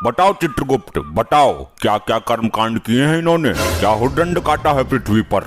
बताओ चित्रगुप्त, बताओ क्या क्या कर्म कांड किए हैं इन्होंने, क्या हुडदंड काटा है पृथ्वी पर।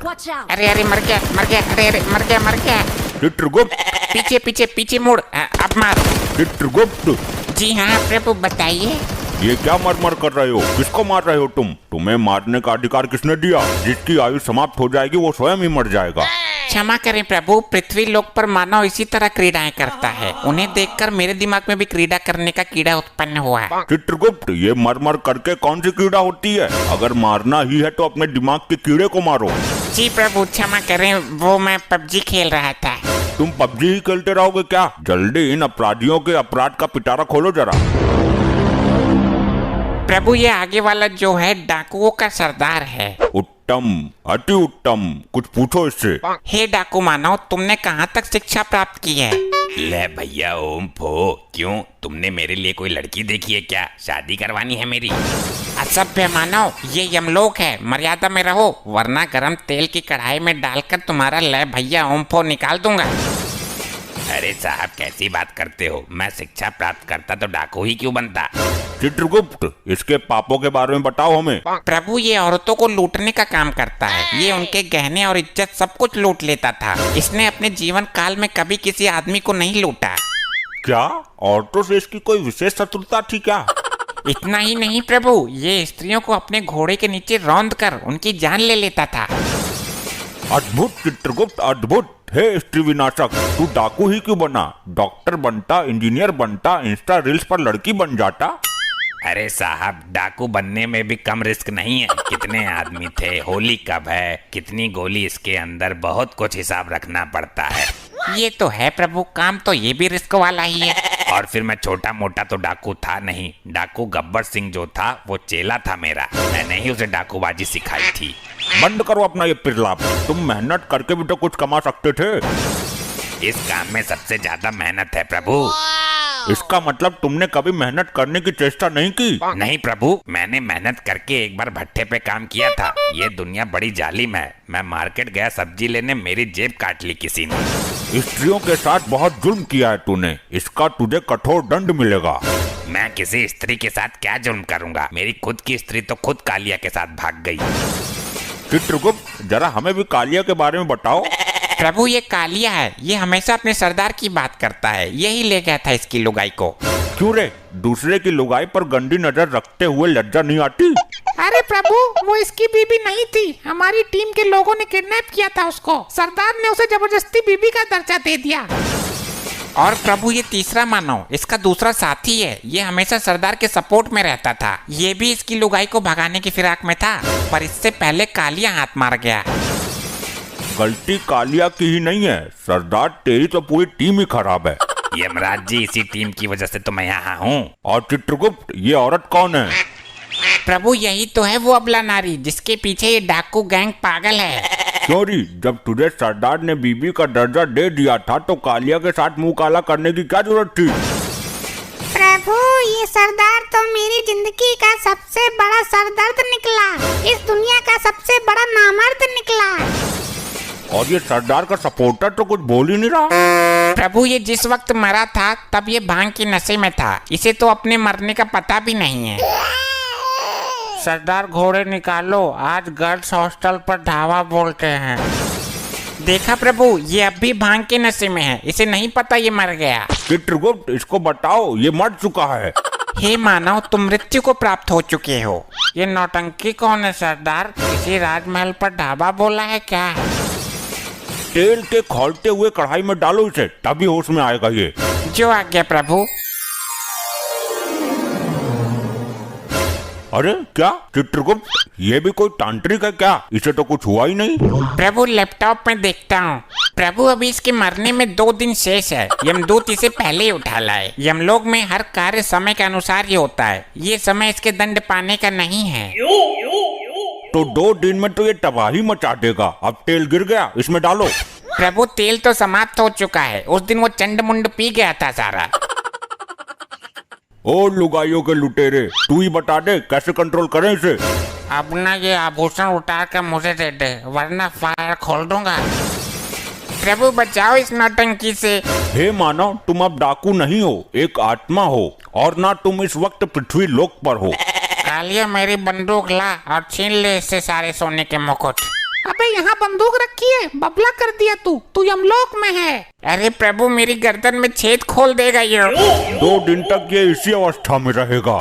अरे अरे मर गया, अरे मर गया। चित्रगुप्त, पीछे पीछे पीछे मुड़, अब मार। चित्रगुप्त, जी हाँ प्रभु बताइए। ये क्या मरमर कर रहे हो, किसको मार रहे हो तुम? तुम्हें मारने का अधिकार किसने दिया? जिसकी आयु समाप्त हो जाएगी वो स्वयं ही मर जाएगा। क्षमा करें प्रभु, पृथ्वी लोक पर मानव इसी तरह क्रीड़ाएं करता है। उन्हें देखकर मेरे दिमाग में भी क्रीड़ा करने का कीड़ा उत्पन्न हुआ है। चित्रगुप्त, ये मरमर करके कौन सी कीड़ा होती है? अगर मारना ही है तो अपने दिमाग के कीड़े को मारो। जी प्रभु क्षमा करें, वो मैं पबजी खेल रहा था। तुम पबजी ही खेलते रहोगे क्या? जल्दी इन अपराधियों के अपराध का पिटारा खोलो जरा। प्रभु ये आगे वाला जो है डाकुओं का सरदार है। उत्तम, अति उत्तम, कुछ पूछो इससे। हे डाकू मानव, तुमने कहाँ तक शिक्षा प्राप्त की है? ले भैया ओम फो, क्यों तुमने मेरे लिए कोई लड़की देखी है क्या? शादी करवानी है मेरी? असभ्य मानव, ये यमलोक है, मर्यादा में रहो वरना गरम तेल की कढ़ाई में डालकर तुम्हारा ले भैया ओम फो निकाल दूंगा। अरे साहब कैसी बात करते हो, मैं शिक्षा प्राप्त करता तो डाकू ही क्यों बनता? चित्रगुप्त, इसके पापों के बारे में बताओ हमें। प्रभु ये औरतों को लूटने का काम करता है। ये उनके गहने और इज्जत सब कुछ लूट लेता था। इसने अपने जीवन काल में कभी किसी आदमी को नहीं लूटा। क्या औरतों से इसकी कोई विशेष शत्रुता थी क्या? इतना ही नहीं प्रभु, ये स्त्रियों को अपने घोड़े के नीचे रौंद कर उनकी जान ले लेता था। अद्भुत चित्रगुप्त, अद्भुत। हे स्त्री विनाशक, तू डाकू ही क्यों बना? डॉक्टर बनता, इंजीनियर बनता, इंस्टा रील्स पर लड़की बन जाता। अरे साहब डाकू बनने में भी कम रिस्क नहीं है। कितने आदमी थे, होली कब है, कितनी गोली इसके अंदर, बहुत कुछ हिसाब रखना पड़ता है। ये तो है प्रभु, काम तो ये भी रिस्क वाला ही है। और फिर मैं छोटा मोटा तो डाकू था नहीं। डाकू गब्बर सिंह जो था वो चेला था मेरा, मैंने ही उसे डाकूबाजी सिखाई थी। बंद करो अपना ये पिरलाप, तुम मेहनत करके भी तो कुछ कमा सकते थे। इस काम में सबसे ज्यादा मेहनत है प्रभु। इसका मतलब तुमने कभी मेहनत करने की चेष्टा नहीं की? नहीं प्रभु, मैंने मेहनत करके एक बार भट्टे पे काम किया था। ये दुनिया बड़ी जालिम है। मैं मार्केट गया सब्जी लेने, मेरी जेब काट ली किसी ने। स्त्रियों के साथ बहुत जुल्म किया है तूने, इसका तुझे कठोर दंड मिलेगा। मैं किसी स्त्री के साथ क्या जुल्म करूंगा? मेरी खुद की स्त्री तो खुद कालिया के साथ भाग गई। चित्रगुप्त, जरा हमें भी कालिया के बारे में बताओ। प्रभु ये कालिया है, ये हमेशा अपने सरदार की बात करता है। यही ले गया था इसकी लुगाई को। क्यों रे, दूसरे की लुगाई पर गंदी नजर रखते हुए लज्जा नहीं आती? अरे प्रभु, वो इसकी बीबी नहीं थी, हमारी टीम के लोगों ने किडनैप किया था उसको। सरदार ने उसे जबरदस्ती बीबी का दर्जा दे दिया। और प्रभु ये तीसरा मानव, इसका दूसरा साथी है। ये हमेशा सरदार के सपोर्ट में रहता था। ये भी इसकी लुगाई को भगाने की फिराक में था, पर इससे पहले कालिया हाथ मार गया। गलती कालिया की ही नहीं है सरदार, तेरी तो पूरी टीम ही खराब है। यमराज जी, इसी टीम की वजह से तो मैं यहाँ हूँ। और चित्रगुप्त, ये औरत कौन है? प्रभु यही तो है वो अबला नारी, जिसके पीछे ये डाकू गैंग पागल है। चोरी, जब तुझे सरदार ने बीबी का दर्जा दे दिया था तो कालिया के साथ मुंह काला करने की क्या जरूरत थी? प्रभु ये सरदार तो मेरी जिंदगी का सबसे बड़ा सरदर्द निकला। इस दुनिया का सबसे बड़ा नामर्द निकला। और ये सरदार का सपोर्टर तो कुछ बोल ही नहीं रहा। प्रभु ये जिस वक्त मरा था तब ये भांग के नशे में था। इसे तो अपने मरने का पता भी नहीं है। सरदार घोड़े निकालो, आज गर्ल्स हॉस्टल पर धावा बोलते हैं। देखा प्रभु, ये अब भी भांग के नशे में है। इसे नहीं पता ये मर गया। चित्रगुप्त, इसको बताओ ये मर चुका है। हे मानव, तुम मृत्यु को प्राप्त हो चुके हो। ये नौटंकी कौन है सरदार? किसी राजमहल पर ढाबा बोला है क्या? तेल के खौलते हुए कढ़ाई में डालो इसे, तभी होश में आएगा ये। जो आज्ञा प्रभु। अरे क्या चित्रगुप्त, ये भी कोई तांत्रिक है क्या? इसे तो कुछ हुआ ही नहीं। प्रभु लैपटॉप में देखता हूँ। प्रभु अभी इसके मरने में 2 दिन शेष है। यमदूत इसे पहले ही उठा लाए। यमलोक में हर कार्य समय के अनुसार ही होता है। ये समय इसके दंड पाने का नहीं है। तो 2 दिन में तो ये तबाही मचा देगा। अब तेल गिर गया, इसमें डालो। प्रभु तेल तो समाप्त हो चुका है। उस दिन वो चंड मुंड पी गया था सारा। ओ लुगाइयों के लुटेरे, तू ही बता दे कैसे कंट्रोल करें इसे। अब ना ये आभूषण उतार कर मुझे दे दे, वरना फायर खोल दूंगा। प्रभु बचाओ इस नौटंकी से। हे मानव, तुम अब डाकू नहीं हो, एक आत्मा हो, और ना तुम इस वक्त पृथ्वी लोक पर हो। कालिया मेरी बंदूक ला और छीन ले इससे सारे सोने के मुकुट। अबे यहाँ बंदूक रखी है, बबला कर दिया तू यमलोक में है। अरे प्रभु मेरी गर्दन में छेद खोल देगा ये। 2 दिन तक ये इसी अवस्था में रहेगा।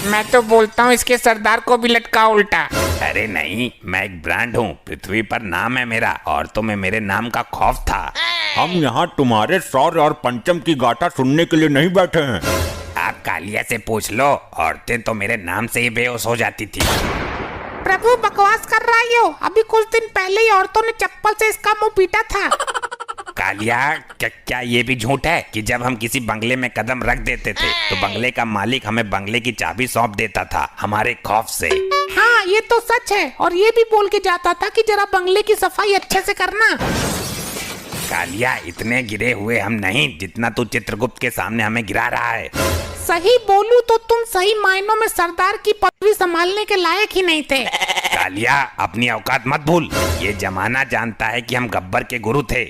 मैं तो बोलता हूँ इसके सरदार को भी लटका उल्टा। अरे नहीं, मैं एक ब्रांड हूँ, पृथ्वी पर नाम है मेरा, और तुम्हें मेरे नाम का खौफ था। हम यहाँ तुम्हारे शौर्य और पंचम की गाथा सुनने के लिए नहीं बैठे हैं। आप कालिया से पूछ लो, औरतें तो मेरे नाम से ही बेहोश हो जाती थी। प्रभु बकवास कर रहा है यो। अभी कुछ दिन पहले ही औरतों ने चप्पल से इसका मुंह पीटा था। कालिया, क्या ये भी झूठ है कि जब हम किसी बंगले में कदम रख देते थे तो बंगले का मालिक हमें बंगले की चाबी सौंप देता था हमारे खौफ से? हाँ ये तो सच है, और ये भी बोल के जाता था कि जरा बंगले की सफाई अच्छे से करना। कालिया, इतने गिरे हुए हम नहीं जितना तू चित्रगुप्त के सामने हमें गिरा रहा है। सही बोलूं तो तुम सही मायनों में सरदार की पदवी संभालने के लायक ही नहीं थे। कालिया, अपनी औकात मत भूल, ये जमाना जानता है कि हम गब्बर के गुरु थे।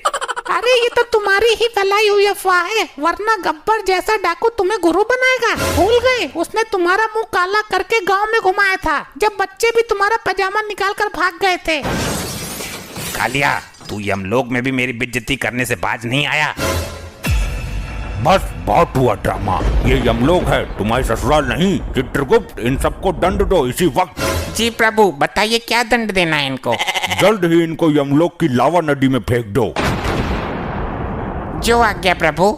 अरे ये तो तुम्हारी ही फैलाई हुई अफवाह है, वरना गब्बर जैसा डाकू तुम्हें गुरु बनाएगा। भूल गए, उसने तुम्हारा मुंह काला करके गांव में घुमाया था, जब बच्चे भी तुम्हारा पजामा निकाल कर भाग गए थे। कालिया, तू यमलोक में भी मेरी बेइज्जती करने से बाज नहीं आया। बस बहुत हुआ ड्रामा, ये यमलोक है, तुम्हारी ससुराल नहीं। चित्रगुप्त, इन सबको दंड दो इसी वक्त। जी प्रभु, बताइए क्या दंड देना है इनको? जल्द ही इनको यमलोक की लावा नदी में फेंक दो। जो आज्ञा प्रभु।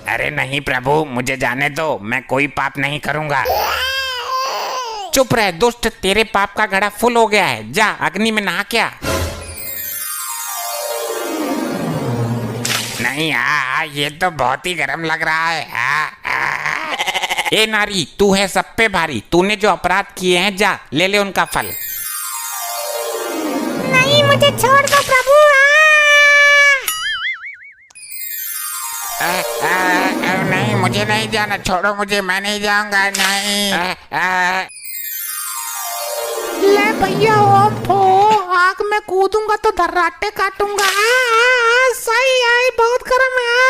अरे नहीं प्रभु, मुझे जाने दो, मैं कोई पाप नहीं करूंगा। चुप रह दुष्ट, तेरे पाप का घड़ा फुल हो गया है, जा अग्नि में नहा क्या। नहीं, ये तो बहुत ही गर्म लग रहा है। ए नारी, तू है सब पे भारी, तूने जो अपराध किए हैं जा ले ले उनका फल। नहीं, मुझे छोड़ दो प्रभु। नहीं मुझे नहीं जाना, छोड़ो मुझे, मैं नहीं जाऊंगा, नहीं। ले भैया ओम फो, आग में कूदूंगा तो धर्राटे काटूंगा। सही आई, बहुत गर्म है।